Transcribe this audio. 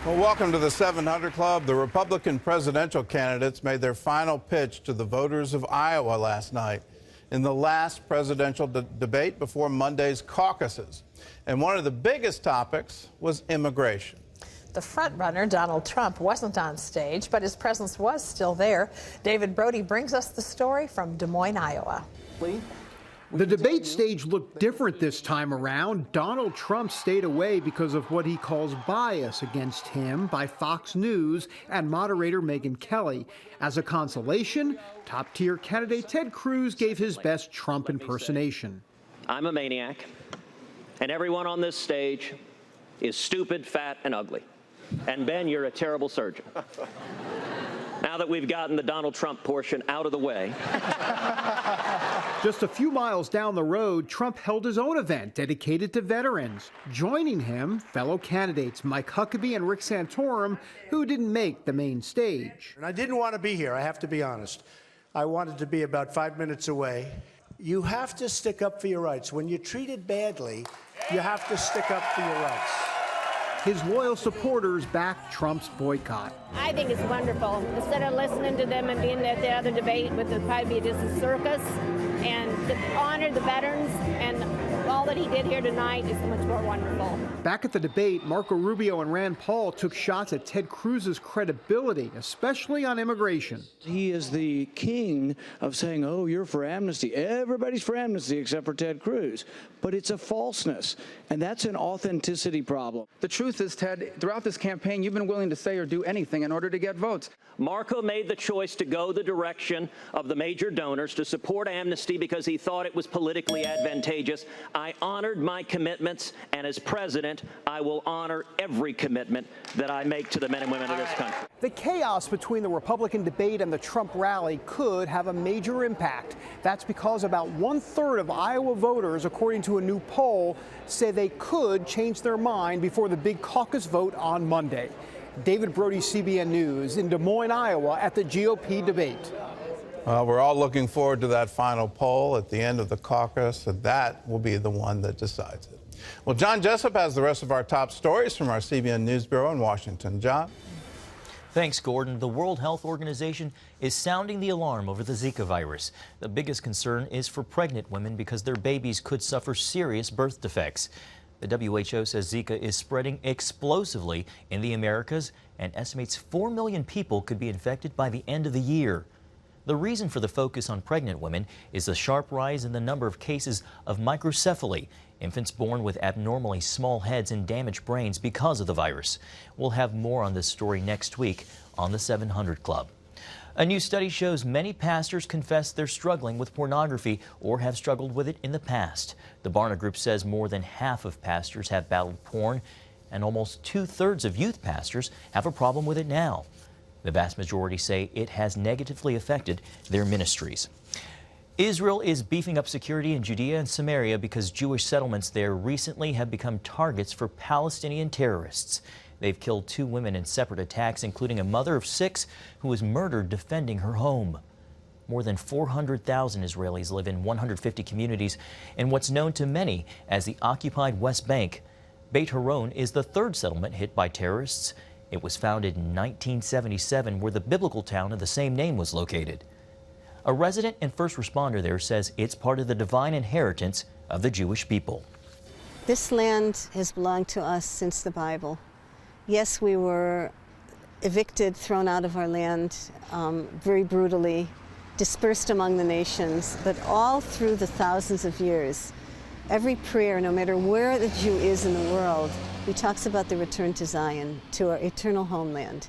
Well, welcome to the 700 Club. The Republican presidential candidates made their final pitch to the voters of Iowa last night in the last presidential debate before Monday's caucuses. And one of the biggest topics was immigration. The frontrunner, Donald Trump, wasn't on stage, but his presence was still there. David Brody brings us the story from Des Moines, Iowa. The debate stage looked different this time around. Donald Trump stayed away because of what he calls bias against him by Fox News and moderator Megyn Kelly. As a consolation, top-tier candidate Ted Cruz gave his best Trump impersonation. I'm a maniac, and everyone on this stage is stupid, fat, and ugly. And Ben, you're a terrible surgeon. Now that we've gotten the Donald Trump portion out of the way. Just a few miles down the road, Trump held his own event dedicated to veterans. Joining him, fellow candidates Mike Huckabee and Rick Santorum, who didn't make the main stage. And I didn't want to be here, I have to be honest. I wanted to be about 5 minutes away. You have to stick up for your rights. When you're treated badly, you have to stick up for your rights. His loyal supporters backed Trump's boycott. I think it's wonderful. Instead of listening to them and being at the other debate with the probably just a circus, and to honor the veterans and all that he did here tonight is so much more wonderful. Back at the debate, Marco Rubio and Rand Paul took shots at Ted Cruz's credibility, especially on immigration. He is the king of saying, oh, you're for amnesty. Everybody's for amnesty except for Ted Cruz. But it's a falseness, and that's an authenticity problem. The truth is, Ted, throughout this campaign, you've been willing to say or do anything in order to get votes. Marco made the choice to go the direction of the major donors to support amnesty because he thought it was politically advantageous. I honored my commitments, and as president, I will honor every commitment that I make to the men and women of this country. The chaos between the Republican debate and the Trump rally could have a major impact. That's because about 1/3 of Iowa voters, according to a new poll, say they could change their mind before the big caucus vote on Monday. David Brody, CBN News, in Des Moines, Iowa, at the GOP debate. We're all looking forward to that final poll at the end of the caucus, and that will be the one that decides it. Well, John Jessup has the rest of our top stories from our CBN News Bureau in Washington. John? Thanks, Gordon. The World Health Organization is sounding the alarm over the Zika virus. The biggest concern is for pregnant women because their babies could suffer serious birth defects. The WHO says Zika is spreading explosively in the Americas and estimates 4 million people could be infected by the end of the year. The reason for the focus on pregnant women is the sharp rise in the number of cases of microcephaly, infants born with abnormally small heads and damaged brains because of the virus. We'll have more on this story next week on the 700 Club. A new study shows many pastors confess they're struggling with pornography or have struggled with it in the past. The Barna Group says more than half of pastors have battled porn, and almost 2/3 of youth pastors have a problem with it now. The vast majority say it has negatively affected their ministries. Israel is beefing up security in Judea and Samaria because Jewish settlements there recently have become targets for Palestinian terrorists. They've killed 2 women in separate attacks, including a mother of 6 who was murdered defending her home. More than 400,000 Israelis live in 150 communities in what's known to many as the occupied West Bank. Beit Horon is the 3rd settlement hit by terrorists. It was founded in 1977, where the biblical town of the same name was located. A resident and first responder there says it's part of the divine inheritance of the Jewish people. This land has belonged to us since the Bible. Yes, we were evicted, thrown out of our land very brutally, dispersed among the nations, but all through the thousands of years, every prayer, no matter where the Jew is in the world, he talks about the return to Zion, to our eternal homeland.